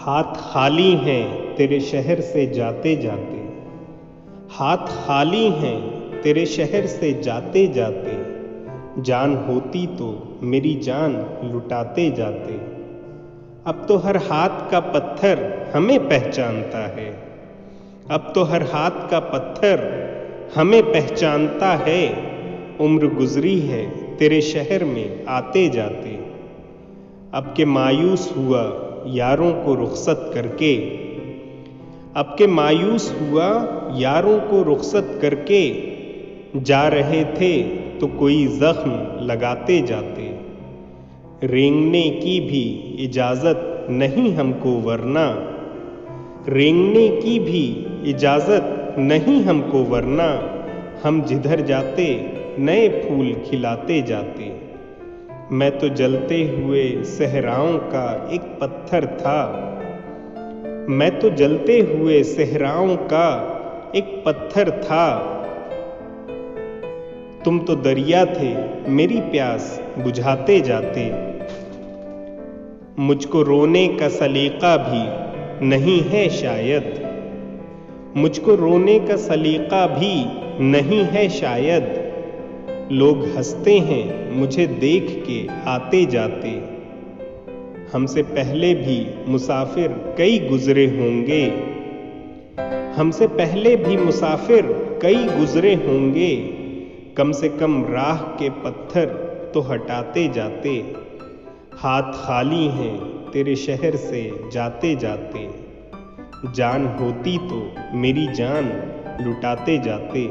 हाथ खाली हैं तेरे शहर से जाते जाते, हाथ खाली हैं तेरे शहर से जाते जाते, जान होती तो मेरी जान लुटाते जाते। अब तो हर हाथ का पत्थर हमें पहचानता है, अब तो हर हाथ का पत्थर हमें पहचानता है। उम्र गुजरी है तेरे शहर में आते जाते, अब के मायूस हुआ यारों को रुखसत करके, अब के मायूस हुआ यारों को रुखसत करके, जा रहे थे तो कोई जख्म लगाते जाते। रेंगने की भी इजाज़त नहीं हमको वरना, रेंगने की भी इजाज़त नहीं हमको वरना, हम जिधर जाते नए फूल खिलाते जाते। मैं तो जलते हुए सहराओं का एक पत्थर था, मैं तो जलते हुए सहराओं का एक पत्थर था। तुम तो दरिया थे मेरी प्यास बुझाते जाते। मुझको रोने का सलीका भी नहीं है शायद, मुझको रोने का सलीका भी नहीं है शायद। लोग हंसते हैं मुझे देख के आते जाते, हमसे पहले भी मुसाफिर कई गुजरे होंगे, हमसे पहले भी मुसाफिर कई गुजरे होंगे। कम से कम राह के पत्थर तो हटाते जाते। हाथ खाली हैं तेरे शहर से जाते जाते, जान होती तो मेरी जान लुटाते जाते।